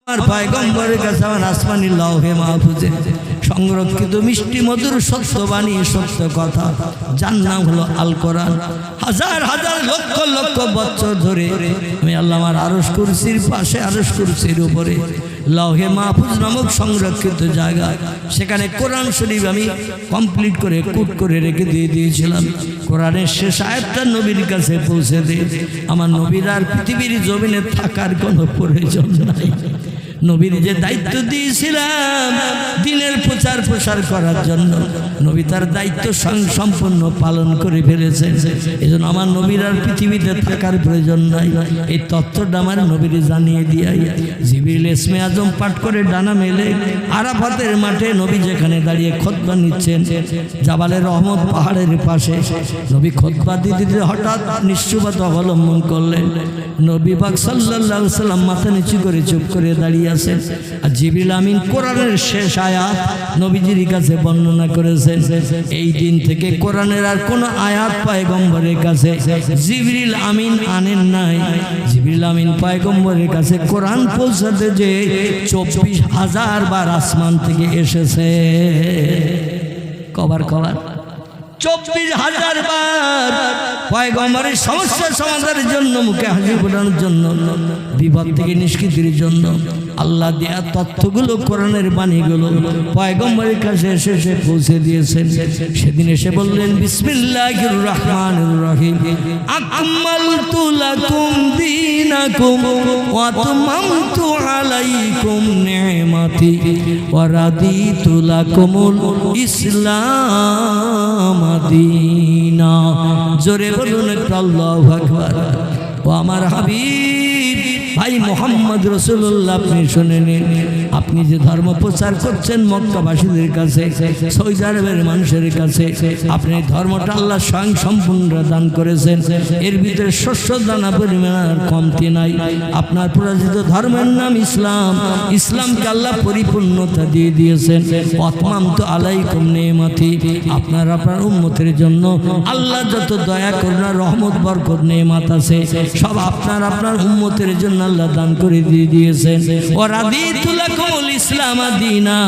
আমার পয়গম্বরের কাছে আমার আসমানি লৌহে মাহফুজে সংরক্ষিত মিষ্টি মধুর সত্য বাণী সত্য কথা, যার নাম হলো আল কোরআন। হাজার হাজার লক্ষ লক্ষ বছর ধরে আমি আল্লাহ আমার আরশ কুরসির পাশে, আরশ কুরসির উপরে লৌহে মাহফুজ নামক সংরক্ষিত জায়গা, সেখানে কোরআন শরীফ আমি কমপ্লিট করে কুট করে রেখে দিয়েছিলাম। কোরআনের শেষ আয়াতটা নবীর কাছে পৌঁছে দিয়ে আমার নবীর আর পৃথিবীর জমিনে থাকার কোনো প্রয়োজন নাই। নবীর যে দায়িত্ব দিয়েছিলাম দিনের প্রচার প্রসার করার জন্য, নবী তার দায়িত্ব সম্পূর্ণ পালন করে ফেলেছেন। এই জন্য আমার নবীর আর পৃথিবীতে থাকার প্রয়োজন নাই। এই তত্ত্বটা আমার নবীর জানিয়ে দিয়াই জিবরিল ইসমে আজম পাঠ করে ডানা মেলে আরাফাতের মাঠে নবী যেখানে দাঁড়িয়ে খুতবা নিচ্ছেন, জাবালে রহমত পাহাড়ের পাশে নবী খুতবা দিতে হঠাৎ নিশ্চুপতা অবলম্বন করলেন। নবী পাক সাল্লাল্লাহু আলাইহি সাল্লাম মাথা নিচু করে চুপ করে দাঁড়িয়ে আছেন, আর জিবরিল আমিন কোরআনের শেষ আয়াত নবীজির কাছে বর্ণনা করেছেন। এই দিন থেকে কোরআনের আর কোন আয়াত পয়গম্বরের কাছে জিবরিল আমিন আনেন নাই। জিবরিল আমিন পয়গম্বরের কাছে কোরআন পৌঁছাতে যে 24,000 বার আসমান থেকে এসেছে। কবার 24,000 বার পয়গম্বরের সমস্যা সমাধানের জন্য, মুখে হাসি ফোটানোর জন্য, বিপদ থেকে নিষ্কৃতির জন্য আল্লাহ দেয়া তথ্যগুলো, কোরআনের বাণীগুলো পয়গম্বরের কাছে এসে পৌঁছে দিয়েছেন। সেদিন এসে বললেন বিসমিল্লাহির রহমানির রহিম, আকমালতু লাকুম দীনাকুম ওয়া আতমামতু আলাইকুম নি'মাতি ওয়া রাদিতু লাকুমুল ইসলাম দীনা। জোরে বলুন আল্লাহু আকবার। ও আমার হাবিব ভাই মোহাম্মদ রাসূলুল্লাহ, আপনি শুনে নিন, আপনি যে ধর্ম প্রচার করছেন মক্কাবাসীদের কাছে, সৌদি আরবের মানুষের কাছে, আপনি ধর্মটা আল্লাহ স্বয়ং সম্পূর্ণ দান করেছেন। এর ভিতরে শস্য দানা পরিমাণ কমতি নাই। আপনার পরাজিত ধর্মের নাম ইসলাম। ইসলামকে আল্লাহ পরিপূর্ণতা দিয়ে দিয়েছেন। আতমামতু আলাইকুম নি'মাতি, আপনার উম্মতের জন্য আল্লাহ যত দয়া করুণা রহমত বরকত নেয়ামত আছে সব আপনার উম্মতের জন্য আল্লাহ দান করে দিয়ে দিয়েছেন। ওয়া রাদিতু লাকুমুল ইসলাম দীনা,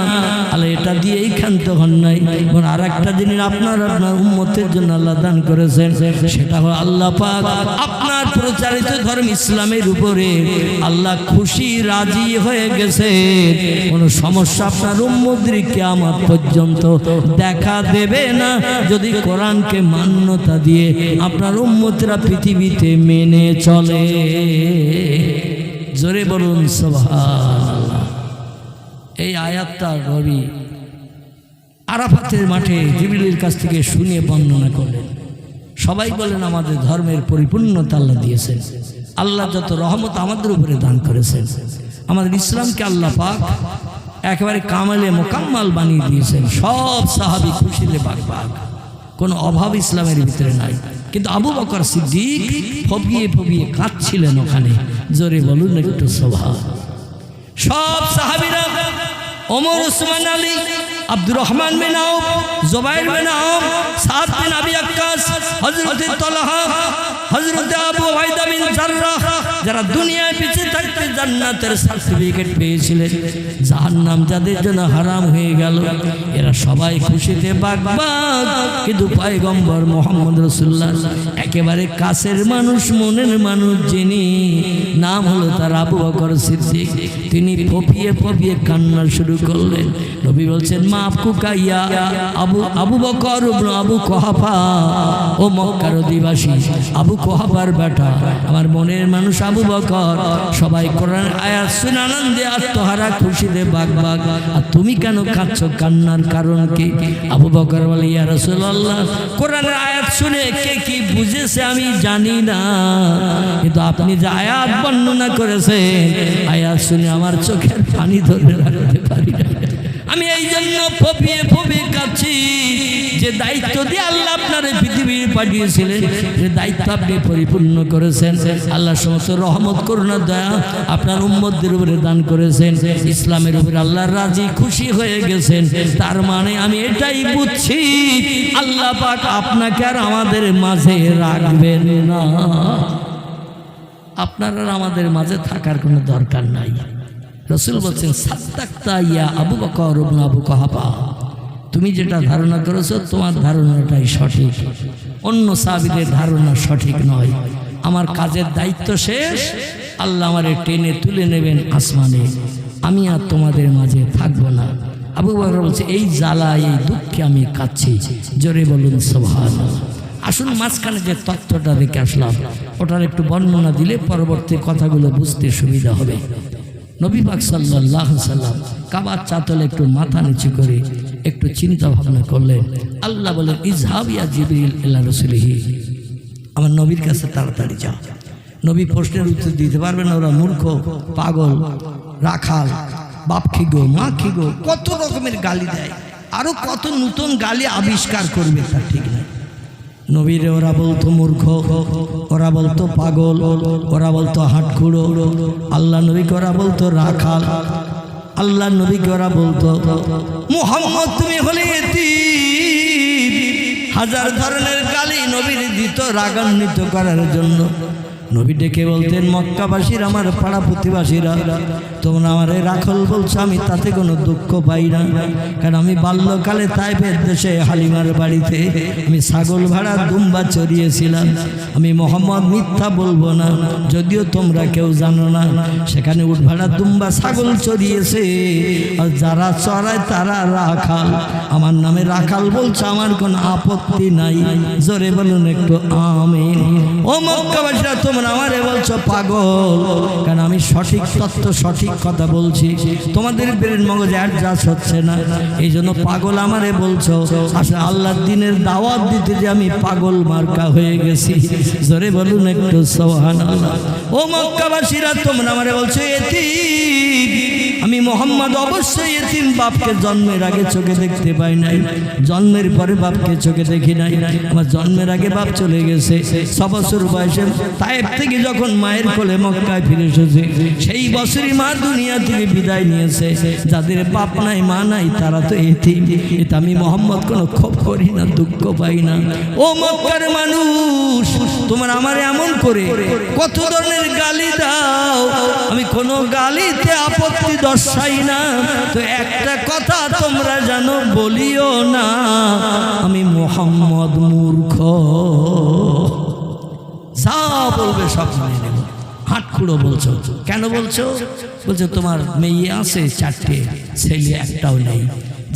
আল্লাহ এটা দিয়েই ক্ষান্ত হন নাই, এবং আরেকটা জিনিস আপনার উম্মতের জন্য আল্লাহ দান করেছেন, সেটা হলো আল্লাহ পাক আপনার প্রচারিত ধর্ম ইসলামের উপরে আল্লাহ খুশি রাজি হয়ে গেছে। কোনো সমস্যা আপনার উম্মতদের কিয়ামত পর্যন্ত দেখা দেবে না, যদি কোরআনকে মান্যতা দিয়ে আপনার উম্মতরা পৃথিবীতে মেনে চলে। জোরে বলুন সুবহানাল্লাহ। এই আয়াতটা নবী আরাফাতের মাঠে জিবরিলের কাছ থেকে শুনে বর্ণনা করলেন। সবাই বলেন আমাদের ধর্মের পরিপূর্ণতা আল্লাহ দিয়েছেন। আল্লাহ যত রহমত আমাদের উপরে দান করেছেন, আমাদের ইসলামকে আল্লাহ পাক একেবারে কামালে মোকাম্মাল বানিয়ে দিয়েছেন। সব সাহাবী খুশিতে বাগবাগ, কোনো অভাব ইসলামের ভিতরে নাই। কিন্তু আবু বকর সিদ্দিক ফবিয়ে কাঁদছিলেন ওখানে। জোরে বলুন একটু সুবহানাল্লাহ। সব সাহাবীরা ওমর, উসমান, আলী, আব্দুর রহমান বিন আউফ, জুবাইর বিন আওফ, সাদ বিন আবি ওয়াক্কাস, হযরত তালহা, হযরত আবু উবাইদা বিন জাররাহ, যারা দুনিয়ায় বেঁচে থাকতে জান্নাতের সার্টিফিকেট পেয়েছিলেন, জাহান্নাম যাদের জন্য হারাম হয়ে গেল, এরা সবাই খুশিতে বাগবাগ। কিন্তু পয়গম্বর মুহাম্মদ রাসূলুল্লাহ একেবারে কাছের মানুষ, মনের মানুষ, যিনি নাম হলো তার আবু বকর সিদ্দিক, তিনি ফপিয়ে কান্না শুরু করলেন। নবী বলছেন মাফ কুকাইয়া আবু বকর ইবনে আবু কুহাফা, ও মক্কার অধিবাসী আবু কুহাফার বেটা, আমার মনের মানুষ আবু বকর, সবাই কোরআন আয়াত শুনে আনন্দে আত্মহারা খুশিতে বাগবাগ, আর তুমি কেন কাঁদছ? কান্নার কারণ কি? আবু বকর বলে ইয়া রাসূলুল্লাহ, কোরআনের আয়াত শুনে কে কি বুঝেছে আমি জানি না, কিন্তু আপনি যে আয়াত বর্ণনা করেছেন, আয়াত শুনে আমার চোখের পানি ধরে রাখতে পারি না। আমি এই জন্য ফপিয়ে কাঁদছি। যে দায়িত্ব দিয়ে আল্লাহ আপনার পৃথিবী পাঠিয়েছিলেন, যে দায়িত্ব আপনি পরিপূর্ণ করেছেন। আল্লাহ সমস্ত রহমত করুণা দয়া আপনার উম্মতদের উপরে দান করেছেন। ইসলামের উপরে আল্লাহ রাজি খুশি হয়ে গেছেন। তার মানে আমি এটাই বুঝছি, আল্লাহ পাক আপনাকে আর আমাদের মাঝে রাখবেন না। আপনার আর আমাদের মাঝে থাকার কোনো দরকার নাই। রাসূল বলছেন সাদ্দাক্তা ইয়া আবু বকর ইবনে আবু কুহাফা, তুমি যেটা ধারণা করেছো তোমার ধারণাটাই সঠিক, অন্য সাহাবীদের ধারণা সঠিক নয়। আমার কাজের দায়িত্ব শেষ, আল্লাহ আমারে টেনে তুলে নেবেন আসমানে, আমি আর তোমাদের মাঝে থাকবো না। আবু বকর বলছে এই জ্বালা এই দুঃখে আমি কাঁদছি, জোরে বলুন সুবহানাল্লাহ। আসুন মাঝখানে যে তত্ত্বটা রেখে আসলাম ওটার একটু বর্ণনা দিলে পরবর্তী কথাগুলো বুঝতে সুবিধা হবে। নবী পাক সাল্লাল্লাহু আলাইহি সাল্লাম কাবার চাতলে একটু মাথা নিচু করে একটু চিন্তা ভাবনা করলেন। আল্লাহ বলেন ইযহাব ইয়া জিবরিল ইলা রাসূলিহি, আমার নবীর কাছে তাড়াতাড়ি যাও। নবী প্রশ্নের উত্তর দিতে পারবে না, ওরা মূর্খ, পাগল, রাখাল, বাপ খিগো, মা খিগো, কত রকমের গালি দেয়, আরো কত নতুন গালি আবিষ্কার করবে তার ঠিক নেই। নবীরে ওরা বলতো মূর্খ, ওরা বলতো পাগল, ওরা বলতো হাটখুড়ো, আল্লাহ নবীকে ওরা বলতো রাখাল, আল্লাহ নবীকে ওরা বলতো মুহাম্মদ তুমি হলে এতিম। হাজার ধরনের গালি নবীর দিত রাগান্বিত করার জন্য। নবী ডেকে বলতেন মক্কাবাসীর, আমার পাড়া প্রতিবাসীরা, তোমরা আমারে রাখাল বলছো, আমি তাতে কোনো দুঃখ পাই না, কারণ আমি বাল্যকালে তাইফের দেশে হালিমার বাড়িতে আমি ছাগল ভাড়া দুম্বা চড়িয়েছিলাম। আমি মোহাম্মদ মিথ্যা বলবো না, যদিও তোমরা কেউ জানো না, সেখানে উট ভাড়া দুম্বা ছাগল চড়িয়েছে, আর যারা চড়ায় তারা রাখাল। আমার নামে রাখাল বলছো, আমার কোনো আপত্তি নাই, জোরে বলুন একটু আমিন। ও মক্কাবাসীরা তোমরা আমারে বলছো পাগল, কারণ আমি সঠিক তত্ত্ব সঠিক কথা বলছি, তোমাদের ব্রেন মগজে অ্যাডজাস্ট হচ্ছে না, এই জন্য পাগল আমারে বলছো। আসলে আল্লাহর দিনের দাওয়াত দিতে যে আমি পাগল মার্কা হয়ে গেছি, জোরে বলুন একটু সুবহানাল্লাহ। ও মক্কাবাসীরা তোমরা আমারে বলছো এতিম, আমি মোহাম্মদ অবশ্যই এতিম, বাপকে জন্মের আগে চোখে দেখতে পাই নাই, জন্মের পরে বাপকে চোখে দেখি নাই, আমার জন্মের আগে বাপ চলে গেছে। 6 বছর বয়সে তায়েফ থেকে যখন মায়ের কোলে মক্কায় ফিরে এসেছে, সেই বছরই মা দুনিয়া থেকে বিদায় নিয়েছে। যাদের বাপ নাই মা নাই তারা তো এতিম। এটা আমি মোহাম্মদ কোনো ক্ষোভ করি না, দুঃখ পাই না। ও মক্কার মানুষ, তোমরা আমার এমন করে কত ধরনের গালি দাও, আমি কোনো গালিতে আপত্তি দর্শাই না, তো একটা কথা তোমরা জানো বলিও না, আমি মোহাম্মদ মূর্খ। যা বলবে সব মেনে নেব। হাটখুড়ো বলছো কেন বলছো? বলছো তোমার মেয়ে আছে 4টে, ছেলে একটাও নেই।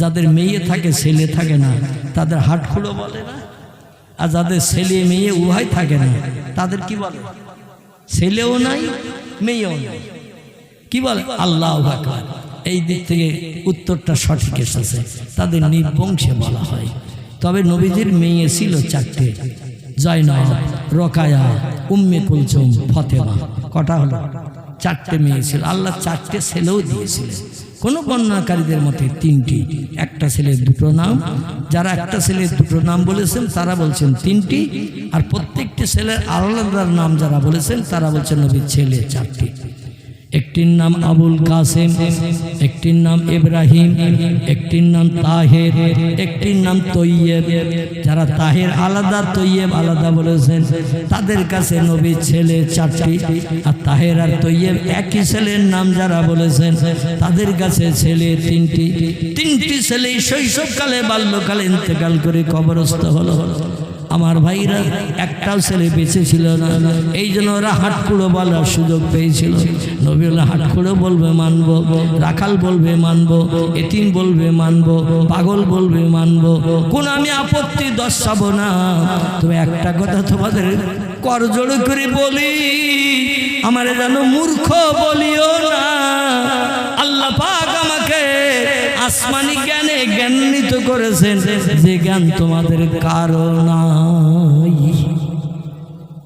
যাদের মেয়ে থাকে ছেলে থাকে না তাদের হাটখুড়ো বলে না, আর যাদের ছেলে মেয়ে উভয় থাকে না তাদের কি বলে? ছেলেও নাই মেয়েও নাই, কি বলে? আল্লাহু আকবার। এই দিক থেকে উত্তরটা সঠিক এসেছে, তাদের নির্বংশে বলা হয়। তবে নবীজির মেয়ে ছিল 4টে, জয়নব, রোকায়া, উম্মে কুলসুম, ফাতেমা। কটা হলো? 4টে মেয়ে ছিল। আল্লাহ 4টে ছেলেও দিয়েছিলেন। কোন বর্ণনাকারীদের মতে 3টি, একটা ছেলের 2টো নাম। যারা একটা ছেলের 2টো নাম বলেছেন তারা বলছেন 3টি, আর প্রত্যেকটি ছেলের আলাদা নাম যারা বলেছেন তারা বলছেন নবীর ছেলে 4টি। একটির নাম আবুল কাসেম, একটির নাম ইব্রাহিম, একটির নাম তাহের, একটির নাম তৈয়েব। যারা তাহের আলাদা তৈয়েব আলাদা বলেছেন তাদের কাছে নবীর ছেলে 4টি, আর তাহের আর তৈয়েব একই ছেলের নাম যারা বলেছেন তাদের কাছে ছেলে 3টি। 3টি ছেলেই শৈশবকালে বাল্যকালে ইন্তেকাল করে কবরস্থ হলো। আমার ভাইরা একটাও ছেলে বেঁচে ছিল না, এই জন্য ওরা হাটখুড়ো বলার সুযোগ পেয়েছিল। নবী বললেন হাটখুড়ো বলবে মানবো, রাখাল বলবে মানবো, এতিম বলবে মানবো, পাগল বলবে মানবো, কোন আমি আপত্তি দর্শাবো না। তবে একটা কথা তোমাদের করজোড় করে বলি, আমারে যেন মূর্খ বলিও না। আল্লাহ পাক আমাকে আসমানি জ্ঞানে জ্ঞানান্বিত করেছেন, যে জ্ঞান তোমাদের কারো নাই।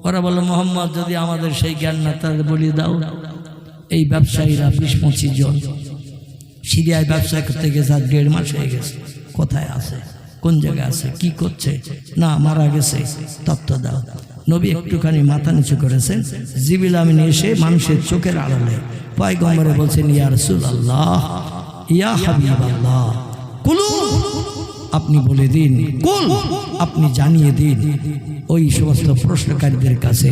ওরা বলে মোহাম্মদ যদি আমাদের সেই জ্ঞান না তাদের বলি দাও। এই ব্যবসায়ীরা 20-25 জন সিরিয়ায় ব্যবসা করতে গেছে, 1.5 মাস হয়ে গেছে। কোথায় আছে, কোন জায়গায় আছে, কি করছে? না মারা গেছে, তত্ত্ব দাও। নবী একটুখানি মাথা নিচু করেছেন। জিবরিল আমিন এসে মানুষের চোখের আড়ালে পয়গম্বরে বলছেন ইয়া রাসূলুল্লাহ, ইয়া হাবিবাল্লাহ, কুলু আপনি বলে দিন, কুল আপনি জানিয়ে দিন ওই সমস্ত প্রশ্নকারীদের কাছে।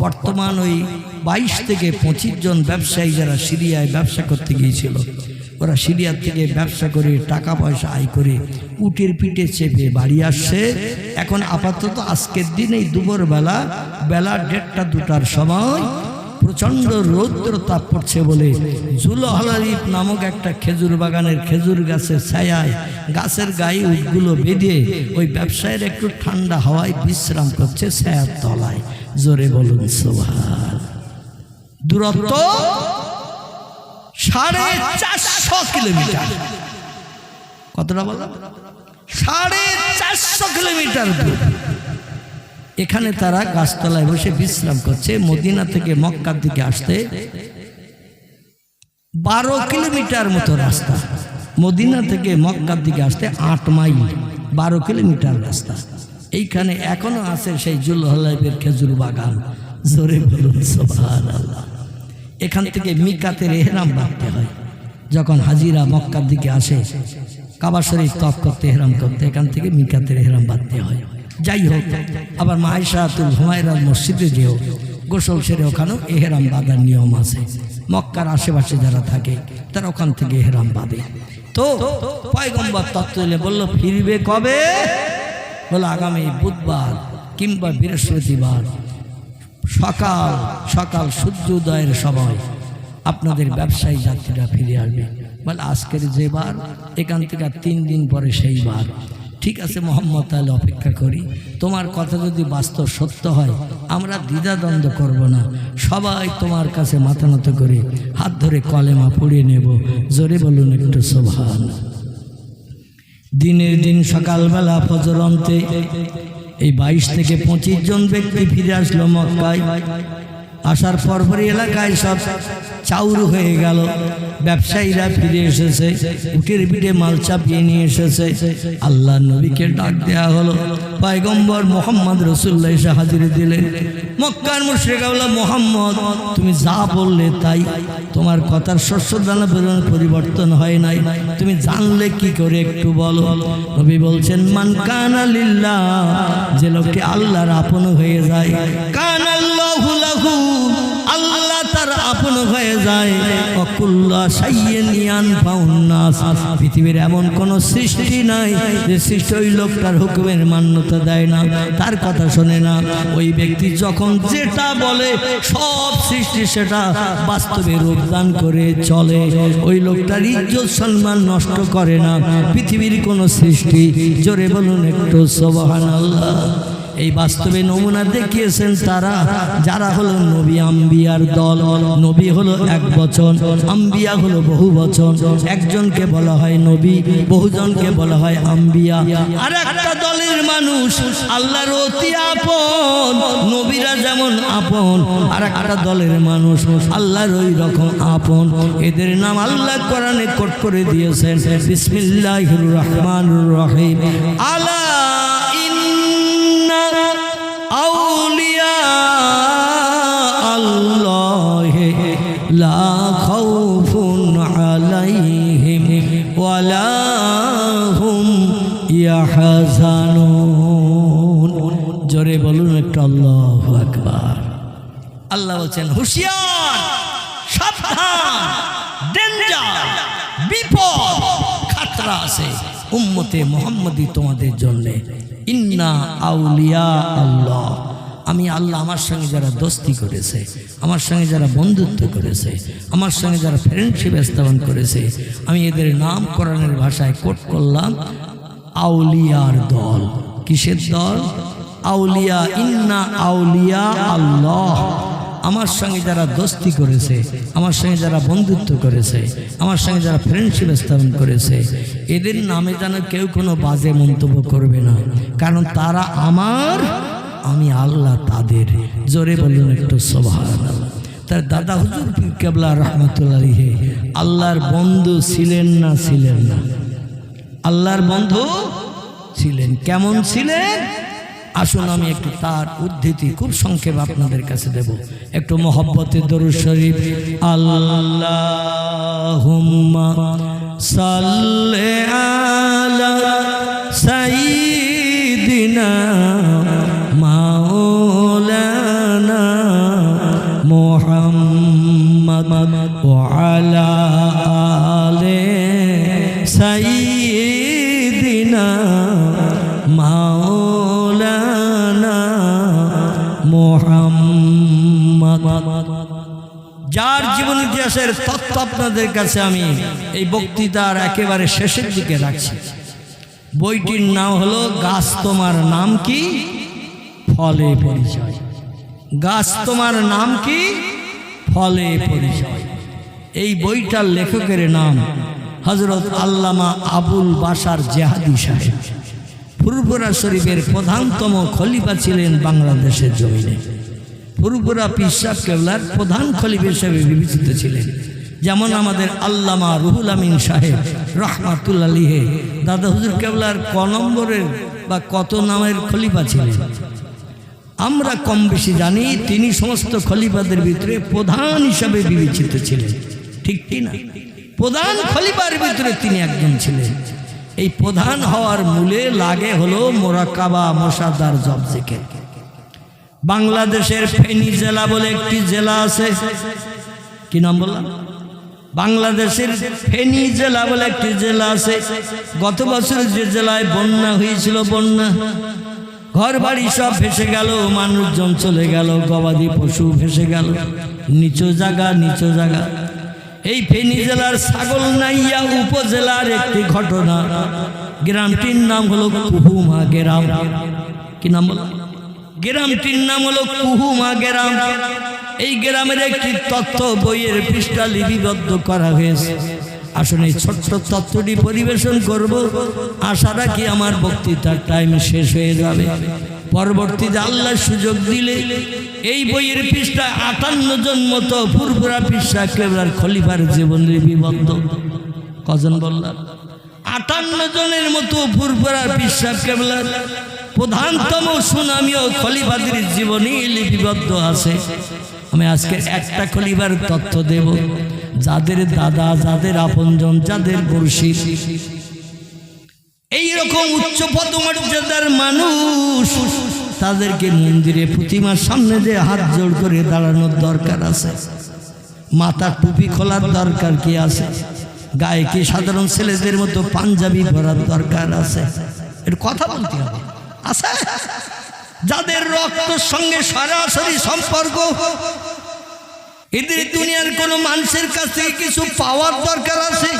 বর্তমান ওই 22 থেকে 25 জন ব্যবসায়ী যারা সিরিয়ায় ব্যবসা করতে গিয়েছিল, ওরা সিরিয়া থেকে ব্যবসা করে টাকা পয়সা আয় করে উটের পিঠে চেপে বাড়ি আসছে। এখন আপাতত আজকের দিন এই দুপুরবেলা বেলা 1:30-2টার সময় প্রচণ্ড রৌদ্র তাপ পড়ছে বলে জুলহলারিফ নামক একটা খেজুর বাগানের খেজুর গাছের ছায়ায় গাছের গায়ে উটগুলো বেঁধে ওই ব্যবসায়ের একটু ঠান্ডা হাওয়ায় বিশ্রাম করছে ছায়ার তলায়। জোরে বলুন সুবহান। দূরত্ব 450 কিলোমিটার। কতটা বলো? 450 কিলোমিটার দূর। এখানে তারা গাছতলায় বসে বিশ্রাম করছে। মদিনা থেকে মক্কার দিকে আসতে 12 কিলোমিটার মতো রাস্তা। মদিনা থেকে মক্কার দিকে আসতে 8 মাইল, 12 কিলোমিটার রাস্তা। এইখানে এখনো আছে সেই জুলহলাইফের খেজুর বাগান। জোরে বলুন সুবহানাল্লাহ। এখান থেকে মিকাতের ইহরাম বাঁধতে হয়। যখন হাজিরা মক্কার দিকে আসে কাবা শরীফ তওয়াফ করতে, ইহরাম করতে, এখান থেকে মিকাতের ইহরাম বাঁধতে হয়। যাই হোক, আবার মা আয়েশাতুল হুমায়রার মসজিদে যেও গোসল সেরে ওখানেও ইহরাম বাঁধার নিয়ম আছে। মক্কার আশেপাশে যারা থাকে তারা ওখান থেকে ইহরাম বাঁধে। তো পয়গম্বর তত্ত্ব দিলে বলল, ফিরবে কবে? বলে আগামী বুধবার কিংবা বৃহস্পতিবার সকাল সকাল সূর্যোদয়ের সময় আপনাদের ব্যবসায়ী যাত্রীরা ফিরে আসবে। বলে আজকের যে বার, এখান থেকে 3 দিন পরে সেই বার। ঠিক আছে মোহাম্মদ, তাহলে অপেক্ষা করি। তোমার কথা যদি বাস্তব সত্য হয় আমরা দ্বিধাদ্বন্দ্ব করব না, সবাই তোমার কাছে মাথা নত করে হাত ধরে কলেমা পড়িয়ে নেব। জোরে বলুন একটু সুবহান। দিনের দিন সকালবেলা ফজর অন্তে এই 22 থেকে 25 জন ব্যক্তি ফিরে আসলো মক্কায়। আসার পরপরই এলাকায় সব চাউর হয়ে গেল। ব্যবসায়ীরা ফিরে এসেছে, উটের পিঠে মাল চাপিয়ে নিয়ে এসেছে। আল্লাহ নবীকে ডাক দেয়া হলো। পয়গম্বর মোহাম্মদ রাসূলুল্লাহ এসে হাজির দিলেন। মক্কার মুশরিকরা বলল, মোহাম্মদ তুমি যা বললে তাই, তোমার কথার শস্য দানা পরিবর্তন হয় নাই, তুমি জানলে কি করে একটু বলো। নবী বলছেন, মান কানা লিল্লাহ, যে লোকটি আল্লাহর আপন হয়ে যায়, কানাল্লাহু লাহু, আল্লাহ তার আপন হয়ে যায়। অকুল্লা শাইইন ইয়ানফাউন নাস, পৃথিবীর এমন কোন সৃষ্টি নাই যে সৃষ্টি ওই লোকটার হুকুমের মান্যতা দেয় না, তার কথা শোনে না। ওই ব্যক্তি যখন যেটা বলে সব সৃষ্টি সেটা বাস্তবে রূপদান করে চলে। ওই লোকটার ইজ্জত সম্মান নষ্ট করে না পৃথিবীর কোন সৃষ্টি। জোরে বলুন একটু সুবহানাল্লাহ। এই বাস্তবে নমুনা দেখিয়েছেন তারা যারা হলো নবী আম্বিয়ার দল। নবী হলো এক বচন, আম্বিয়া হলো বহু বচন। একজনকে বলা হয় নবী, বহুজনকে বলা হয় আম্বিয়া। আর একটা দলের মানুষ আল্লাহর অতি আপন, নবীরা যেমন আপন, আর একটা দলের মানুষ আল্লাহর ওই রকম আপন। এদের নাম আল্লাহ কোরআনে কোট করে দিয়েছেন, বিসমিল্লাহির রহমানির রহিম। আলা লা খাউফুন আলাইহিম ওয়ালা হুম ইয়াহজানুন। জোরে বলুন একটু আল্লাহু আকবার। আল্লাহ বলছেন, হুঁশিয়ার, সাবধান, ডেঞ্জার, বিপদ, খাতরা আছে উম্মতে মুহাম্মদী তোমাদের জন্য। ইন্না আউলিয়া আল্লাহ, আমি আল্লাহ আমার সঙ্গে যারা দোস্তি করেছে, আমার সঙ্গে যারা বন্ধুত্ব করেছে, আমার সঙ্গে যারা ফ্রেন্ডশিপ স্থাপন করেছে, আমি এদের নাম কোরআনের ভাষায় কোট করলাম আউলিয়ার দল। কিসের দল? আউলিয়া। ইন্না আউলিয়া আল্লাহ, আমার সঙ্গে যারা দোস্তি করেছে, আমার সঙ্গে যারা বন্ধুত্ব করেছে, আমার সঙ্গে যারা ফ্রেন্ডশিপ স্থাপন করেছে, এদের নামে যেন কেউ কোনো বাজে মন্তব্য করবে না, কারণ তারা আমার, আমি আল্লাহ তাদের। জোরে বলুন একটু সুবহানাল্লাহ। তার দাদা হুজুর পীর কেবলা রহমাতুল্লাহ আলাইহি আল্লাহর বন্ধু ছিলেন না? ছিলেন না? আল্লাহর বন্ধু ছিলেন। কেমন ছিলেন? আসুন আমি একটু তার উদ্ধৃতি খুব সংক্ষেপে আপনাদের কাছে দেব। একটু মহব্বতে দরুদ শরীফ। আল্লাহুম্মা সাল্লি আলা ইতিহাসের তত্ত্ব আপনাদের কাছে আমি এই বক্তৃতার একেবারে শেষের দিকে রাখছি। বইটির নাম হলো গাছ তোমার নাম কি, ফলে পরিচয়। গাছ তোমার নাম কি, ফলে পরিচয়। এই বইটার লেখকের নাম হযরত আল্লামা আবুল বাশার জেহাদি সাহেব। ফুরফুরা শরীফের প্রধানতম খলিফা ছিলেন বাংলাদেশের জমিনে। ফুরফুরা পীর সাহেব কেবলার প্রধান খলিফা হিসেবে বিবেচিত ছিলেন। যেমন আমাদের আল্লামা রুহুল আমিন সাহেব রহমাতুল্লাহ আলাইহি দাদা হুজুর কেবলার ক নম্বরের বা কত নামের খলিফা ছিলেন আমরা কম বেশি জানি। তিনি সমস্ত খলিফাদের ভিতরে প্রধান হিসাবে বিবেচিত ছিলেন, ঠিক কি না? প্রধান খলিফার ভিতরে তিনি একজন ছিলেন। এই প্রধান হওয়ার মূলে লাগে হলো মোরাকাবা মোশাদার জবজেকে। বাংলাদেশের ফেনী জেলা বলে একটি জেলা আছে, কি নাম বললাম? বাংলাদেশের ফেনী জেলা বলে একটি জেলা আছে। গত বছর যে জেলায় বন্যা হয়েছিল, বন্যা ঘর বাড়ি সব ভেসে গেল, মানুষজন চলে গেল, গবাদি পশু ভেসে গেল, নিচু জায়গা নিচু জায়গা। এই ফেনী জেলার ছাগলনাইয়া উপজেলার একটি ঘটনা। গ্রামটির নাম হলো কুহুমা গ্রাম। কি নাম বল? গ্রামটির নাম হলো কুহুমা গ্রাম। এই গ্রামের একটি তথ্য বইয়ের পৃষ্ঠা লিপিবদ্ধ করা হয়েছে। আসুন এই ছোট্ট তথ্যটি পরিবেশন করব। আশা রাখি আমার বক্তৃতার টাইম শেষ হয়ে যাবে। পরবর্তীতে আল্লাহ সুযোগ দিলে এই বইয়ের পৃষ্ঠায় 58 জন মতো ফুরফুরা পীর সাহেব কেবলার খলিফার জীবন লিপিবদ্ধ। কজন বললাম? 58 জনের মতো ফুরফুরা পীর সাহেব কেবলার প্রধানতম সুনামী ও খলিফাদের জীবনী লিপিবদ্ধ আছে। আমি আজকে একটা খলিফার তথ্য দেব, যাদের দাদা, যাদের আপনজন, যাদের মুর্শিদ এইরকম উচ্চ পদমর্যাদার মানুষ, তাদেরকে মন্দিরে প্রতিমার সামনে যে হাত জোড় করে দাঁড়ানোর দরকার আছে। মাথার টুপি খোলার দরকার কি আছে? গায়ে কি সাধারণ ছেলেদের মতো পাঞ্জাবি পরার দরকার আছে? এর কথা বলতে হবে। আছে যাদের রক্তের সঙ্গে সরাসরি সম্পর্ক, এদের দুনিয়ার কোনো মানুষের কাছ থেকে কিছু পাওয়ার দরকার আছে।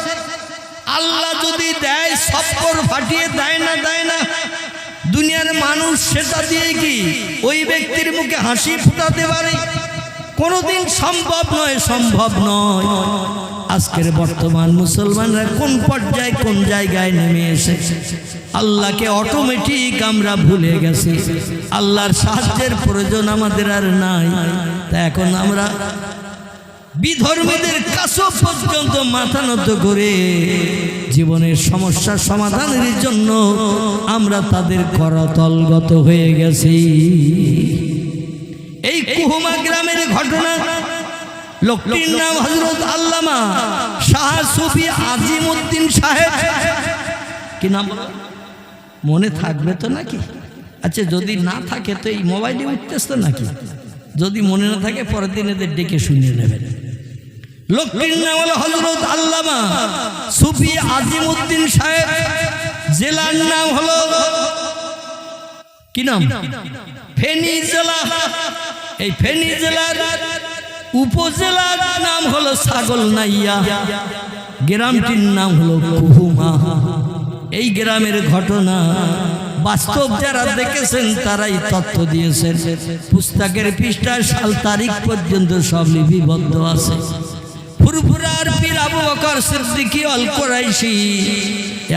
আল্লাহ যদি দেয় সফর ফাটিয়ে দেয় না, দেয় না। দুনিয়ার মানুষ সেটা দিয়ে কি ওই ব্যক্তির মুখে হাসি ফুটাতে পারে? কোনোদিন সম্ভব নয়, সম্ভব নয়। আজকের বর্তমান মুসলমানরা কোন পর্যায়ে কোন জায়গায় নেমে এসেছে, আল্লাহকে অটোমেটিক আমরা ভুলে গেছি। আল্লাহর সাহায্যের প্রয়োজন আমাদের আর নাই। তা এখন আমরা বিধর্মীদের কাছে পর্যন্ত মাথা নত করে জীবনের সমস্যার সমাধানের জন্য আমরা তাদের করতলগত হয়ে গেছি। এই কুহুমা গ্রামের ঘটনা। লোকটির নাম হযরত আল্লামা শাহ সুফি আজিমউদ্দিন সাহেব। কি নাম? মনে থাকবে তো নাকি? আচ্ছা, যদি না থাকে তো এই মোবাইলে উঠতেছ তো নাকি? যদি মনে না থাকে পরের দিন এদের ডেকে শুনিয়ে নেবেন। লোকটির নাম হলো হযরত আল্লামা সুফি আজিমউদ্দিন সাহেব। জেলার নাম হলো কি নাম? ফেনী জেলা। এই ফেনী জেলার উপজেলার নাম হলো ছাগলনাইয়া। গ্রামটির নাম হলো কুহুমা। এই গ্রামের ঘটনা বাস্তব যারা দেখেছেন তারাই তথ্য দিয়েছেন। পুস্তকের পৃষ্ঠায় সাল তারিখ পর্যন্ত সব লিপিবদ্ধ আছে। ফুরফুরার পীর আবু বকর সিদ্দিকী আল কুরাইশি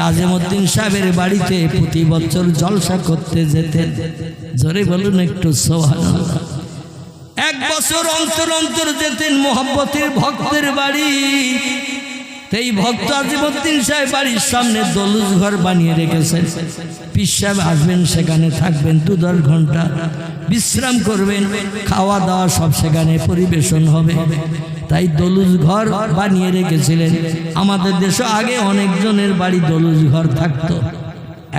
আজিমউদ্দিন সাহেবের বাড়িতে প্রতি বছর জলসা করতে যেতেন। জোরে বলুন একটু সুবহানাল্লাহ। এক বছর অন্তর অন্তর যেতেন মোহাব্বতের ভক্তের বাড়ি। এই ভক্ত আজিমউদ্দিন সাহেব বাড়ির সামনে দলুজ ঘর বানিয়ে রেখেছেন। পীর সাহেব আসবেন, সেখানে থাকবেন 2-10 ঘন্টা, বিশ্রাম করবেন, খাওয়া দাওয়া সব সেখানে পরিবেশন হবে। তাই দলুজ ঘর বানিয়ে রেখেছিলেন। আমাদের দেশে আগে অনেকজনের বাড়ি দলুজ ঘর থাকতো,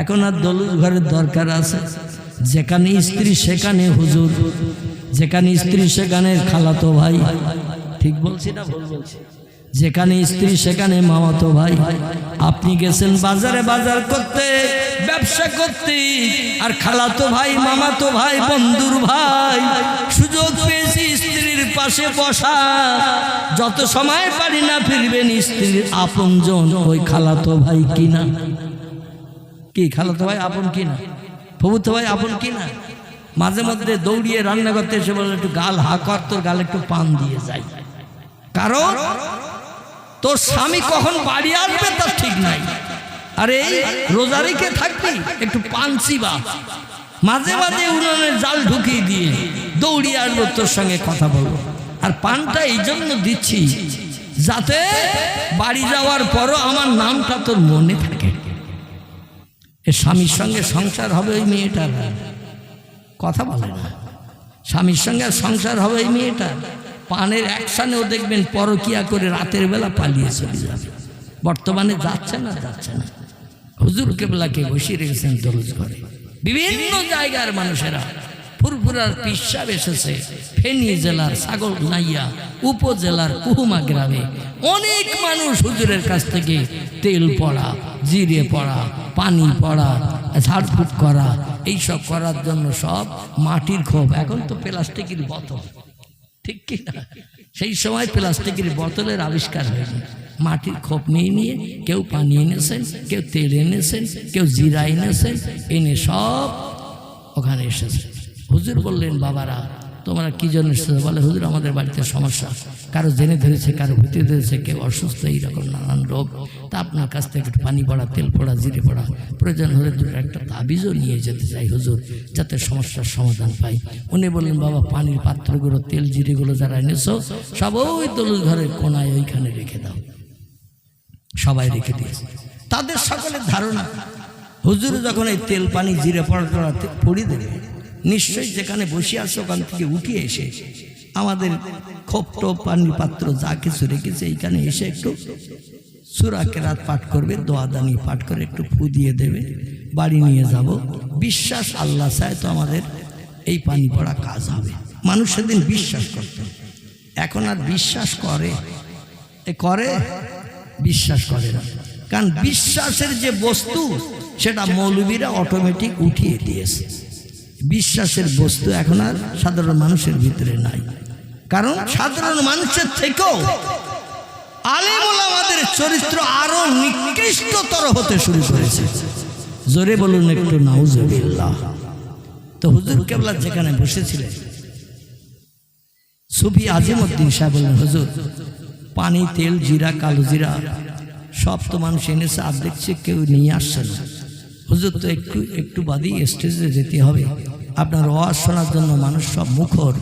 এখন আর দলুজ ঘরের দরকার আছে? যেখানে স্ত্রী সেখানে হুজুর, যেখানে স্ত্রী সেখানে খালাতো ভাই। ঠিক বলছি না ভুল বলছি? যেখানে স্ত্রী সেখানে মামাতো ভাই। আপনি গেছেন বাজারে বাজার করতে, ব্যবসা করতে, আর খালাতো ভাই, মামাতো ভাই, বন্ধুর ভাই সুযোগ পেয়েছি স্ত্রীর পাশে বসা, যত সময় পারি না ফিরবেন স্ত্রীর আপনজন ওই খালাতো ভাই কিনা। কি খালাতো ভাই আপন কিনা, ফুফুতো ভাই আপন কিনা? মাঝে মধ্যে দৌড়িয়ে রান্না করতে এসে বলে একটু গাল হা কর, তোর গালে একটু পান দিয়ে যাই, কারণ তোর স্বামী কখন বাড়ি আসবে তার ঠিক নাই। আরে এই রোজা রেখে থাকবি, একটু পান চিবা, মাঝে মাঝে উনুনের জাল ঢুকিয়ে দিয়ে দৌড়িয়ে আসবো, তোর সঙ্গে কথা বলবো। আর পানটা এই জন্য দিচ্ছি যাতে বাড়ি যাওয়ার পরও আমার নামটা তোর মনে থাকে। এ স্বামীর সঙ্গে সংসার হবে ওই মেয়েটার, কথা বলে না। স্বামীর সঙ্গে সংসার হবে ওই মেয়েটার। পানের অ্যাকশানেও দেখবেন পরকিয়া করে রাতের বেলা পালিয়ে চলে যাবে। বর্তমানে যাচ্ছে না, যাচ্ছে না। হুজুর কেবলাকে বসিয়ে রেখেছেন দরজ ঘরে। বিভিন্ন জায়গার মানুষেরা, ফুরফুরার পিসাব এসেছে ফেনী জেলার ছাগলনাইয়া উপজেলার কুহুমা গ্রামে। অনেক মানুষ হুজুরের কাছ থেকে তেল পড়া, জিরে পড়া, পানি পড়া, ঝাড়ফুঁক করা, এইসব করার জন্য সব মাটির খোপ, এখন তো প্লাস্টিকের বোতল, ঠিক কি না? সেই সময় প্লাস্টিকের বোতলের আবিষ্কার হয়নি। মাটির খোপ নিয়ে নিয়ে কেউ পানি এনেছেন, কেউ তেল এনেছেন, কেউ জিরা এনেছেন, এনে সব ওখানে এসেছে। হুজুর বললেন, বাবারা তোমরা কি জন্য এসেছো? বলে, হুজুর আমাদের বাড়িতে সমস্যা, কারো জেনে ধরেছে, কারো ভূতে ধরেছে, কেউ অসুস্থ, এইরকম নানান রোগ। তা আপনার কাছ থেকে একটু পানি পড়া, তেল পড়া, জিরে পড়া, প্রয়োজন হলে দুটো একটা তাবিজও নিয়ে যেতে চাই হুজুর, যাতে সমস্যার সমাধান পাই। উনি বললেন, বাবা পানির পাত্রগুলো, তেল জিরেগুলো যারা এনেছো সব ওই তলুর ঘরের কোনায় ওইখানে রেখে দাও। সবাই রেখে দিয়েছে। তাদের সকলের ধারণা হুজুর যখন এই তেল পানি জিরে পড়া পড়িয়ে দেবে, নিশ্চয়ই যেখানে বসে আছে ওখান থেকে উঠিয়ে এসে আমাদের খোপটো পানির পাত্র যা কিছু রেখেছে এইখানে এসে একটু সূরা কেরাত পাঠ করবে, দোয়া দানি পাঠ করে একটু ফু দিয়ে দেবে, বাড়ি নিয়ে যাব। বিশ্বাস আল্লাহ চায় তো আমাদের এই পানি পড়া কাজ হবে। মানুষ সেদিন বিশ্বাস করত, এখন আর বিশ্বাস করে বিশ্বাস করে না। কারণ বিশ্বাসের যে বস্তু সেটা মৌলবীরা অটোমেটিক উঠিয়ে দিয়েছে। বিশ্বাসের বস্তু এখন আর সাধারণ মানুষের ভিতরে নাই। কারণ সাধারণ মানুষের থেকেও আলেম ওলামাদের চরিত্র আরো নিকৃষ্টতর হতে শুরু করেছে। জোরে বলুন একটু নাউজুবিল্লাহ। তো হুজুর কেবলা যেখানে বসেছিলেন, সুফি আজিমউদ্দিন সাহেব বললেন, হুজুর পানি, তেল, জিরা, কালো জিরা সব তো মানুষ এনেছে, আর দেখছে কেউ নিয়ে আসছে না। হুজুর তো একটু বাদেই স্টেজে যেতে হবে, আপনার ওয়াজ শোনার জন্য মানুষ সব মুখর,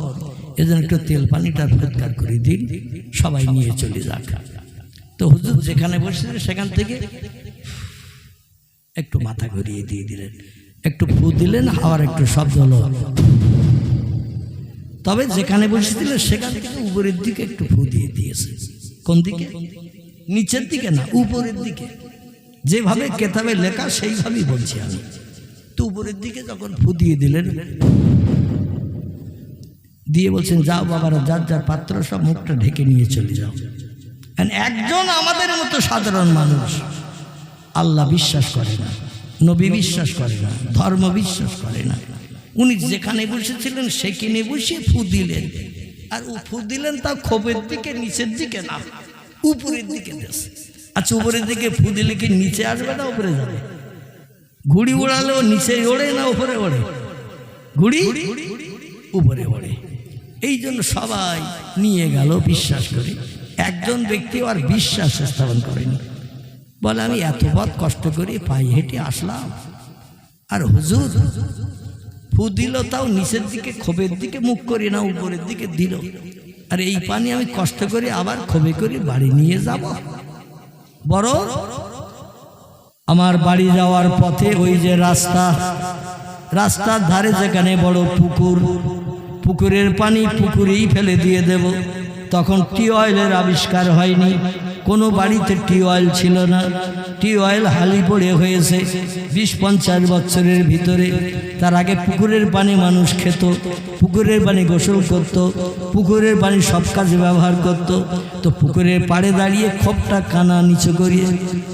এজন্য একটু তেল পানিটার ফুৎকার করে দিন, সবাই নিয়ে চলে যাক। তো হুজুর যেখানে বসেছিলেন সেখান থেকে একটু মাথা ঘুরিয়ে দিয়ে দিলেন, একটু ফু দিলেন, হাওয়ার একটু শব্দ হলো। তবে যেখানে বসেছিলেন সেখান থেকে উপরের দিকে একটু ফু দিয়ে দিয়েছে। কোন দিকে? নিচের দিকে না, উপরের দিকে। যেভাবে কেতাবে লেখা সেইভাবেই বলছি আমি। তো উপরের দিকে যখন ফু দিয়ে দিলেন, দিয়ে বলছেন, যাও বাবারা, যার যার পাত্র সব মুখটা ঢেকে নিয়ে চলে যাও। একজন আমাদের মতো সাধারণ মানুষ আল্লাহ বিশ্বাস করে না, নবী বিশ্বাস করে না, ধর্ম বিশ্বাস করে না। উনি যেখানে বসেছিলেন সেখানে বসে ফু দিলেন, আর ফু দিলেন তা খোপের দিকে, নিচের দিকে না, উপরের দিকে দিয়েছে। আচ্ছা, উপরের দিকে ফু দিলে কি নিচে আসবে না উপরে যাবে? ঘুড়ি উড়ালেও নিচে ওড়ে না উপরে ওড়ে? ঘুড়ি উপরে ওড়ে। এই জন্য সবাই নিয়ে গেল বিশ্বাস করে। একজন ব্যক্তি আর বিশ্বাস স্থাপন করেনি, বলে আমি এত পথ কষ্ট করে পায়ে হেঁটে আসলাম, আর হুজুর ফু দিল তাও নিচের দিকে, খোপের দিকে মুখ করি না, উপরের দিকে দিল, আর এই পানি আমি কষ্ট করে আবার খোপে করে বাড়ি নিয়ে যাব। বড় আমার বাড়ি যাওয়ার পথে ওই যে রাস্তার ধারে যেখানে বড় পুকুর, পুকুরের পানি পুকুরেই ফেলে দিয়ে দেব। তখন টিউবওয়েলের আবিষ্কার হয়নি, কোনো বাড়িতে টিউবওয়েল ছিল না, টিউবওয়েল হালি পড়ে হয়েছে 20-50 বছরের ভিতরে। তার আগে পুকুরের পানি মানুষ খেত, পুকুরের পানি গোসল করত, পুকুরের পানি সব কাজে ব্যবহার করত। তো পুকুরের পাড়ে দাঁড়িয়ে খোপটা কানা নিচু করিয়ে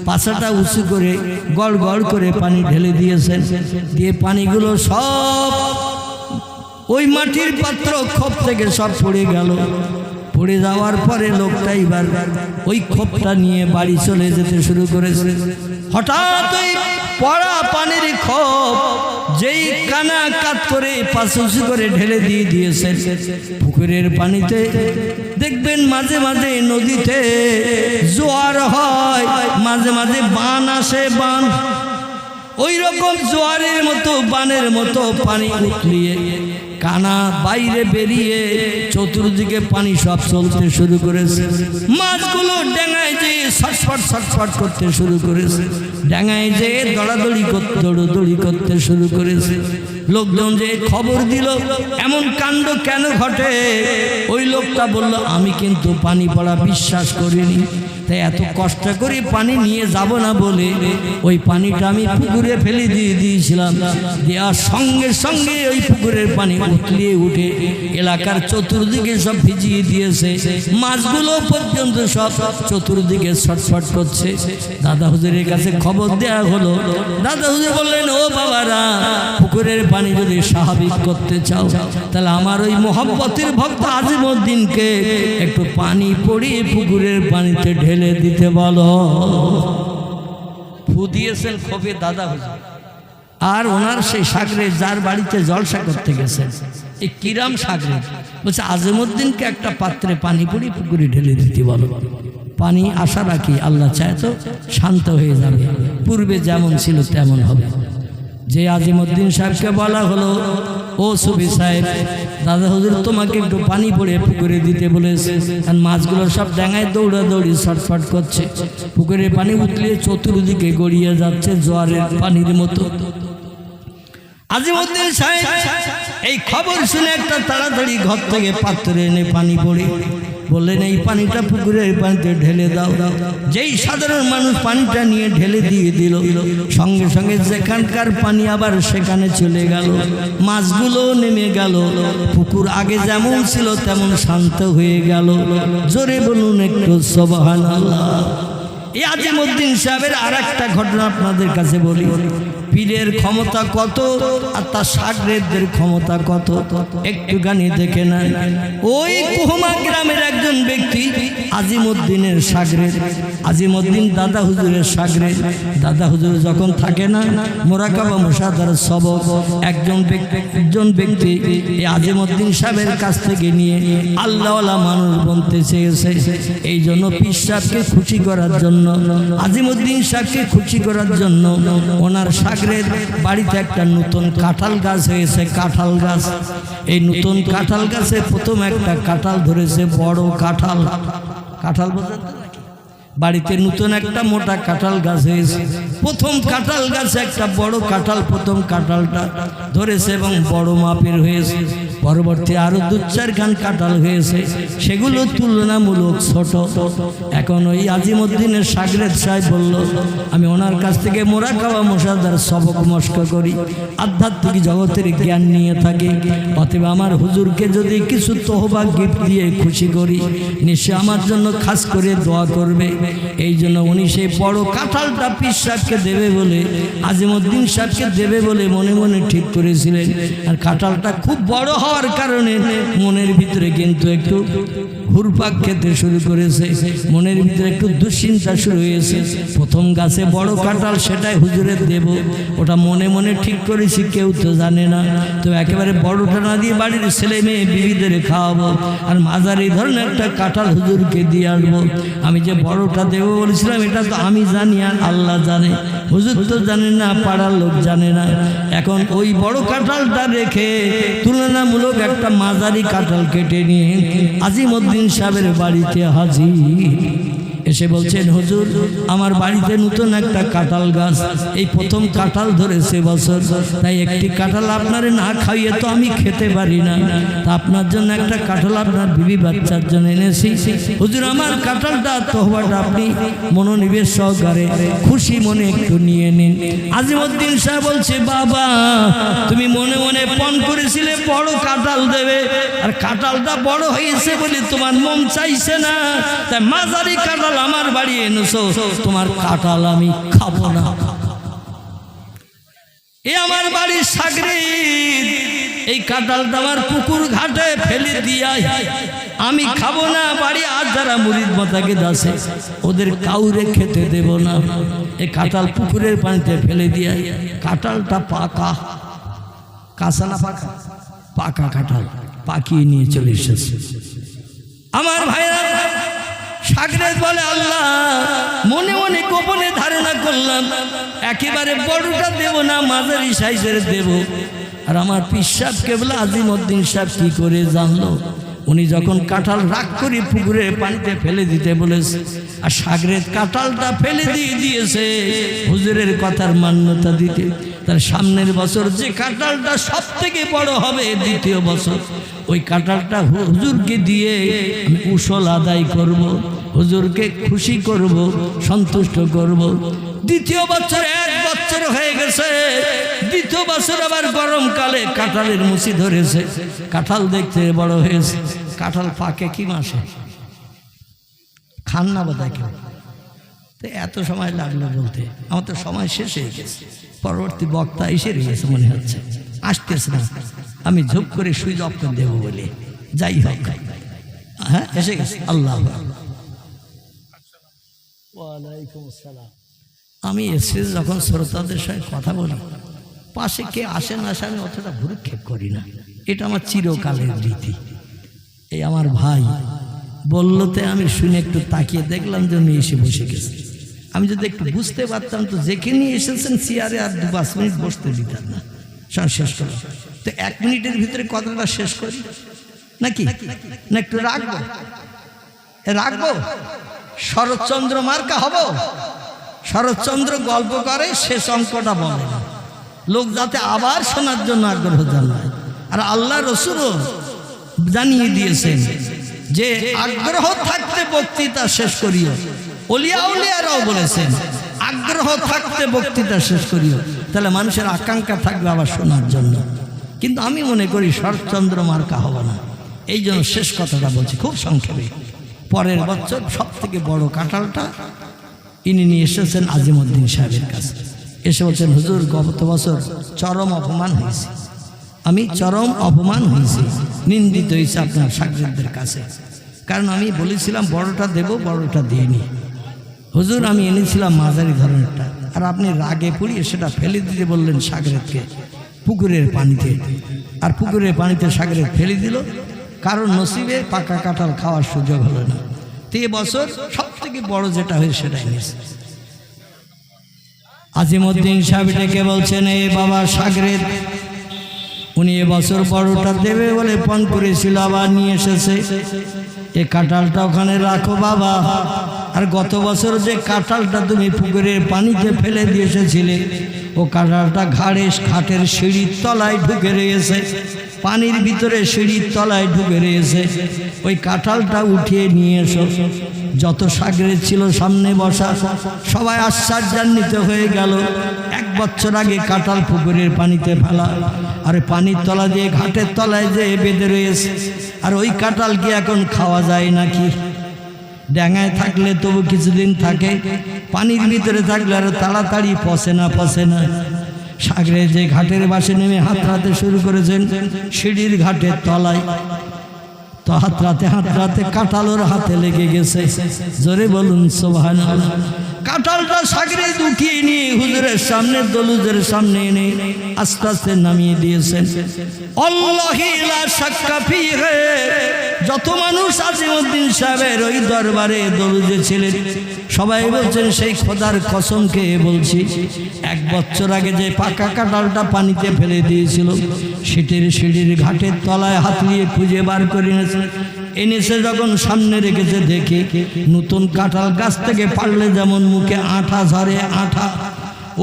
পাছাটা উঁচু করে গড় গড় করে পানি ঢেলে দিয়েছেন, দিয়ে পানিগুলো সব ওই মাটির পাত্র খোপ থেকে সব পড়ে গেল। পড়ে যাওয়ার পরে লোকটা এবার ওই খোপটা নিয়ে বাড়ি চলে যেতে শুরু করেছে। হঠাৎ ওই পড়া পানির খোপ যেই কানা কাত করে পাশে করে ঢেলে দিয়ে দিয়েছে পুকুরের পানিতে। দেখবেন মাঝে মাঝে নদীতে জোয়ার হয়, মাঝে মাঝে বান আসে, বান ওই রকম জোয়ারের মতো বানের মতো পানি উতলিয়ে কানা বাইরে বেরিয়ে চতুর্দিকে পানি সব চলতে শুরু করেছে। মাছগুলো ডেঙায় যে ছটফট ছটফট করতে শুরু করেছে, ডেঙায় যে দৌড়াদৌড়ি করতে শুরু করেছে। লোকজন যে খবর দিল এমন কাণ্ড কেন ঘটে, ওই লোকটা বলল আমি কিন্তু পানি পড়া বিশ্বাস করিনি, তাই এত কষ্ট করে পানি নিয়ে যাব না বলে ওই পানিটা আমি পুকুরে ফেলে দিয়েছিলাম। দেওয়ার সঙ্গে সঙ্গে ওই পুকুরের পানি উতলিয়ে উঠে এলাকার চতুর্দিকে সব ভিজিয়ে দিয়েছে। মাছগুলো পর্যন্ত সব চতুর্দিকে ছটফট করছে। দাদা হুজুরের কাছে খবর দেওয়া হলো। দাদা হুজুর বললেন, ও বাবারা, পুকুরের পানি যদি স্বাভাবিক করতে চাও তাহলে আমার ওই মোহাম্মতের ভক্ত আজিমউদ্দিনকে একটু পানি পড়িয়ে পুকুরের পানিতে ঢেলে দিতে বলো। ফু দিয়েছেন খোপে দাদা হুজুর। আর ওনার সেই সাগরে যার বাড়িতে জলসা করতে গেছেন, এই কিরাম সাগরে বলছে আজিমউদ্দিনকে একটা পাত্রে পানি পড়িয়ে পুকুরে ঢেলে দিতে বলো। পানি আশা রাখি আল্লাহ চায় তো শান্ত হয়ে যাবে, পূর্বে যেমন ছিল তেমন হবে। যে আজিমউদ্দিন সাহেবকে বলা হলো, ও সুফি সাহেব, দাদা হুজুর তোমাকে একটু পানি পড়ে পুকুরে দিতে বলেছে। আর মাছগুলো সব ডাঙায় দৌড়াদৌড়ি ছটফট করছে, পুকুরের পানি উতলিয়ে চতুর্দিকে গড়িয়ে যাচ্ছে জোয়ারের পানির মতো। আজিমউদ্দিন সাহেব এই খবর শুনে একটা তাড়াতাড়ি ঘর থেকে পাত্রে এনে পানি পড়ে বললেন, এই পানিটা পুকুরের পানিতে ঢেলে দাও। যেই সাধারণ মানুষ পানিটা নিয়ে ঢেলে দিয়ে দিল, সঙ্গে সঙ্গে যেখানকার পানি আবার সেখানে চলে গেল, মাছগুলো নেমে গেল, পুকুর আগে যেমন ছিল তেমন শান্ত হয়ে গেল। জোরে বলুন একটু সুবহানাল্লাহ। এই আজিমউদ্দিন সাহেবের আর একটা ঘটনা আপনাদের কাছে বলি। পীরের ক্ষমতা কত আর তার সাগরেদদের ক্ষমতা কত একটুখানি দেখে না। ওই কুহমা গ্রামের একজন ব্যক্তি আজিমউদ্দিনের সাগরেদ, আজিমউদ্দিন দাদা হুজুরের সাগরেদ। দাদা হুজুর যখন থাকে না, মোরাকাবা মুশাহাদার সবক একজন ব্যক্তি এই আজিমউদ্দিন সাহেবের কাছ থেকে নিয়ে আল্লাহওয়ালা মানুষ বনতে চেয়েছে। এই জন্য পীর সাহেবকে খুশি করার জন্য, আজিমউদ্দিন সাহেবকে খুশি করার জন্য ওনার সাগরের বাড়িতে একটা নতুন কাঁঠাল গাছ হয়েছে। কাঁঠাল গাছ, এই নতুন কাঁঠাল গাছে প্রথম একটা কাঁঠাল ধরেছে, বড় কাঁঠাল। কাঁঠাল বোঝেন তো নাকি? বাড়িতে নতুন একটা মোটা কাঁঠাল গাছ হয়েছে। প্রথম কাঁঠাল গাছে একটা বড় কাঁঠাল, প্রথম কাঁঠালটা ধরেছে এবং বড় মাপের হয়েছে। পরবর্তী আরো 2-4 খান কাঁঠাল হয়েছে, সেগুলো তুলনামূলক ছোট। এখন ওই আজিমউদ্দিনের সাগরেদ সাহেব বলল, আমি ওনার কাছ থেকে মোরাকাবা মুশাহাদার সবক মস্ক করি, আধ্যাত্মিক জগতের জ্ঞান নিয়ে থাকি, অতএব আমার হুজুরকে যদি কিছু তোহবা গিফট দিয়ে খুশি করি, নিশ্চয় আমার জন্য খাস করে দোয়া করবে। এই জন্য উনি সেই বড় কাঁঠালটা পীর সাহেবকে দেবে বলে, আজিমউদ্দিন সাহেবকে দেবে বলে মনে মনে ঠিক করেছিলেন। আর কাঁঠালটা খুব বড় হওয়ার কারণে মনের ভিতরে কিন্তু একটু ঘুরপাক খেতে শুরু করেছে, মনের ভিতরে একটু দুশ্চিন্তা শুরু হয়েছে। প্রথম গাছে বড় কাঁঠাল, সেটাই হুজুরের দেব, ওটা মনে মনে ঠিক করেছি, কেউ তো জানে না। তো একেবারে বড়টা না দিয়ে বাড়ির ছেলে মেয়ে বিবিদের খাওয়াবো, আর মাঝারি ধরনের একটা কাঁঠাল হুজুরকে দিয়ে আসবো। আমি যে বড়টা দেবো বলেছিলাম এটা তো আমি জানি আর আল্লাহ জানে, হুজুর তো জানে না, পাড়ার লোক জানে না। এখন ওই বড় কাঁঠালটা রেখে তুলনামূলক একটা মাঝারি কাঁঠাল কেটে নিয়ে আজিমউদ্দিন সাহেবের বাড়িতে হাজির। এসে বলছেন, হুজুর আমার বাড়িতে নতুন একটা কাঁঠাল গাছ, এই প্রথম কাঁঠাল ধরেছে বছর, তাই একটি কাঁঠাল আপনারে না খাইয়ে তো আমি খেতে পারি না, তা আপনার জন্য একটা কাঁঠাল আপনার বিবি বাচ্চার জন্য এনেছি। হুজুর আমার কাঁঠালটা তোহবাটা আপনি মনোনিবেশ সহকারে খুশি মনে একটু নিয়ে নিন। আজিমউদ্দিন সাহেব বলছে, বাবা তুমি মনে মনে পণ করেছিলে বড় কাঁঠাল দেবে, আর কাঁঠালটা বড় হয়েছে বলে তোমার মন চাইছে না, তাই মাঝারি কাঁঠাল আমার বাড়ি এনেছো, তোমার কাঁঠাল আমি খাবো না। এ আমার বাড়ির সাগরেদ, এই কাঁঠালটা আমার পুকুর ঘাটে ফেলে দিয়াই আমি খাবো না, বাড়ি আর যারা মুরিদ মাতাকে দাসে ওদের কাউরে খেতে দেব না। এই কাঁঠাল পুকুরের পানিতে ফেলে দিয়াই। কাঁঠালটা পাকা, কাঁচা না পাকা? পাকা কাঁঠাল পাকিয়ে নিয়ে চলে এসেছে। আমার ভাইরা সাগরেদ বলে, আল্লাহ মনে মনে গোপনে ধারণা করলাম একেবারে বড়টা দেব না, মাঝারি সাইজের দেব। আর আমার পীর সাহেব কেবলা আজিমউদ্দিন সাহেব কি করে জানলো? উনি যখন কাঁঠাল রাগ করে পুকুরের পানিতে ফেলে দিতে বলেছে, আর সাগরেদ কাঁঠালটা ফেলে দিয়ে দিয়েছে হুজুরের কথার মান্যতা দিতে। তার সামনের বছর যে কাঁঠালটা সব থেকে বড় হবে, দ্বিতীয় বছর ওই কাঁঠালটা হুজুরকে দিয়ে আমি উসল আদায় করব, হুজুরকে খুশি করব, সন্তুষ্ট করব। দ্বিতীয় বছর 1 বছর হয়ে গেছে। দ্বিতীয় বছর আবার গরমকালে কাঁঠালের মুচি ধরেছে, কাঁঠাল দেখতে বড় হয়েছে। কাঁঠাল পাকে কি মাসে? খান না বোধহয় কেউ। তো এত সময় লাগলো বলতে, আমার তো সময় শেষ হয়ে গেছে। পরবর্তী বক্তা এসে রয়েছে মনে হচ্ছে, আসতেছে না। আমি ঝুপ করে সুইচ অফ করে দেবো বলে, যাই হোক হ্যাঁ এসে গেছে। আল্লাহ ওয়ালাইকুম আসসালাম। আমি এসে যখন শ্রোতাদের সঙ্গে কথা বলি, পাশে কে আসে না আসে আমি অতটা ভ্রুক্ষেপ করি না, এটা আমার চিরকালের রীতি। এই আমার ভাই বললোতে আমি শুনে একটু তাকিয়ে দেখলাম যে উনি এসে বসে গেছে। আমি যদি একটু বুঝতে পারতাম তো যেখানে এসেছেন চেয়ারে আর 2-5 মিনিট বসতে দিতাম না, শেষ করলাম। তো 1 মিনিটের ভিতরে কথাটা শেষ করি নাকি না একটু রাখবো? রাখবো। শরৎচন্দ্র মার্কা হব। শরৎচন্দ্র গল্প করে, শেষ অঙ্কটা বলে না, লোক যাতে আবার শোনার জন্য আগ্রহ জানায়। আর আল্লাহ রসুলও জানিয়ে দিয়েছেন যে আগ্রহ থাকতে বক্তৃতা শেষ করিও। ওলিয়া উলিয়ারাও বলেছেন আগ্রহ থাকতে বক্তৃতা শেষ করিও, তাহলে মানুষের আকাঙ্ক্ষা থাকবে আবার শোনার জন্য। কিন্তু আমি মনে করি শরৎচন্দ্র মার্কা হবে না, এই জন্য শেষ কথাটা বলছি খুব সংক্ষেপে। পরের বছর সব থেকে বড় কাঁঠালটা ইনি নিয়ে এসেছেন আজিমউদ্দিন সাহেবের কাছে। এসে বলছেন, হুজুর গত বছর চরম অপমান হয়েছে, আমি চরম অপমান হয়েছি, নিন্দিত হয়েছে আপনার সাগরেদদের কাছে। কারণ আমি বলেছিলাম বড়টা দেব, বড়টা দিইনি। হুজুর আমি এনেছিলাম মাঝারি ধরনেরটা, আর আপনি রাগে পুড়িয়ে সেটা ফেলে দিতে বললেন সাগরেদকে পুকুরের পানিতে। আর পুকুরের পানিতে সাগরেদ ফেলে দিল, কারণ নসিবে পাকা কাঁঠাল খাওয়ার সুযোগ হলো না। তো এবছর সব থেকে বড় যেটা হয়েছে সেটাই নিয়েছে। আজিমউদ্দিন সাহেব ডেকে বলছেন, এ বাবা সাগরেদ, উনি এবছর বড়টা দেবে বলে পণ করেছিল, আবার নিয়ে এসেছে। এ কাঁঠালটা ওখানে রাখো বাবা। আর গত বছর যে কাঁঠালটা তুমি পুকুরের পানিতে ফেলে দিয়ে এসেছিলে, ও কাঁঠালটা ঘাটের সিঁড়ির তলায় ঢুকে রয়েছে, পানির ভিতরে সিঁড়ির তলায় ঢুকে রয়েছে। ওই কাঁঠালটা উঠিয়ে নিয়ে এসো। যত সাগরেদ ছিল সামনে বসা সবাই আশ্চর্যান্বিত হয়ে গেল। 1 বছর আগে কাঁঠাল পুকুরের পানিতে ফেলা, আর পানির তলা দিয়ে ঘাটের তলায় যে বেঁধে রয়েছে। আর ওই কাঁঠাল কি এখন খাওয়া যায় নাকি? ডাঙায় থাকলে তবু কিছুদিন থাকে, পানির ভিতরে থাকলে আরো তাড়াতাড়ি পচে না। সাগরে যে ঘাটের বাসে নেমে হাতড়াতে শুরু করেছেন সিঁড়ির ঘাটের তলায়, তো হাতড়াতে কাঁঠাল ওর হাতে লেগে গেছে। জোরে বলুন সুবহানাল্লাহ। কাঁঠালটা সাগরে ঢুকিয়ে নিয়ে হুজুরের সামনে, দলুদের সামনে এনে আস্তে আস্তে নামিয়ে দিয়েছেন। আল্লাহি লা শাক্কা ফিহি। যত মানুষ আজিমউদ্দিন সাহেবের ওই দরবারে দলুদে ছিলেন সবাই বলছেন, সেই খোদার কসম খেয়ে বলছি, 1 বছর আগে যে পাকা কাঁঠালটা পানিতে ফেলে দিয়েছিল, সিঁড়ির ঘাটের তলায় হাত দিয়ে খুঁজে বার করে এনেছে যখন সামনে রেখেছে, দেখে নতুন কাঁঠাল গাছ থেকে পারলে যেমন মুখে আঠা ঝরে, আঠা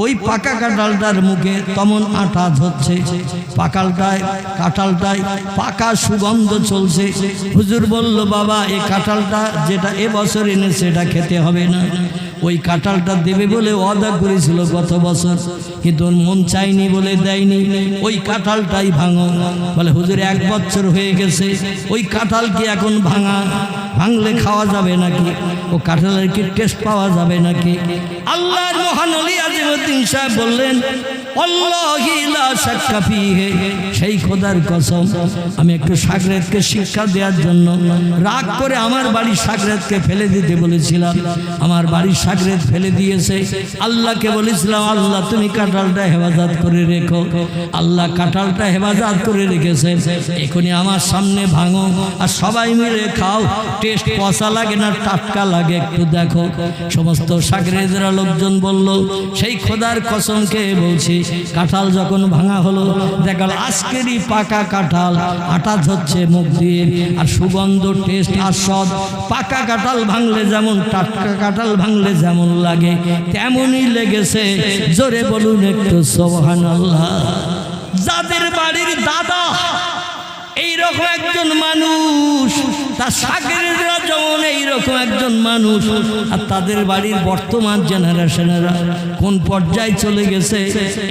ওই পাকা কাঁঠালটার মুখে তেমন আঠা ঝরছে। কাঁঠালটায় পাকা সুগন্ধ চলছে। হুজুর বলল, বাবা এই কাঁঠালটা যেটা এবছর এনেছে এটা খেতে হবে না। ওই কাঁঠালটা দেবে বলে ওয়াদা করেছিল গত বছর, কিন্তু মন চাইনি বলে দেয়নি। ওই কাঁঠালটাই ভাঙো। বলে হুজুর 1 বছর হয়ে গেছে, ওই কাঁঠাল কি এখন ভাঙলে খাওয়া যাবে নাকি? ও কাঁঠালের কি টেস্ট পাওয়া যাবে নাকি? আল্লাহর মহানবী আজিমউদ্দিন সাহেব বললেন আল্লাহি লা শাক্কা ফীহি, সেই খোদার কসম আমি একটু শাগরেদকে শিক্ষা দেওয়ার জন্য রাগ করে আমার বাড়ির শাগরেদকে ফেলে দিতে বলেছিলাম, আমার বাড়ির শাগরেদ ফেলে দিয়েছে। আল্লাহকে বলেছিলাম আল্লাহ তুমি কাঁঠালটা হেফাজত করে রেখো, আল্লাহ কাঁঠালটা হেফাজত করে রেখেছে, এখনই আমার সামনে ভাঙো আর সবাই মিলে খাও, টেস্ট পচা লাগে না টাটকা লাগে একটু দেখো। সমস্ত শাগরেদরা লোকজন বলল সেই খোদার কসমকে বলছি, কাঁঠাল যখন ভাঙা হলো দেখা গেল আজকেরই পাকা কাঁঠাল, আটা ধরছে মুখ দিয়ে আর সুগন্ধ টেস্ট আর স্বাদ। পাকা কাঁঠাল ভাঙলে যেমন টাটকা কাঁঠাল ভাঙলে যেমন লাগে তেমনই লেগেছে। জোরে বলুন একটু সুবহানাল্লাহ। যাদের বাড়ির দাদা এইরকম একজন মানুষ, তার শাগরেদরা যেমন এইরকম একজন মানুষ, আর তাদের বাড়ির বর্তমান জেনারেশনেরা কোন পর্যায়ে চলে গেছে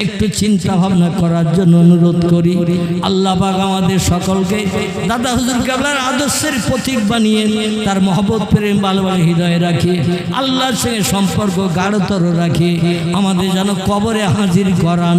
একটু চিন্তা ভাবনা করার জন্য অনুরোধ করি। আল্লাহ পাক আমাদের সকলকে দাদা হুজুর কেবলার আদর্শের প্রতীক বানিয়ে তার মহব্বত প্রেম ভালোবাসা হৃদয়ে রাখি, আল্লাহর সঙ্গে সম্পর্ক গাঢ়তর রাখি, আমাদের যেন কবরে হাজির করান।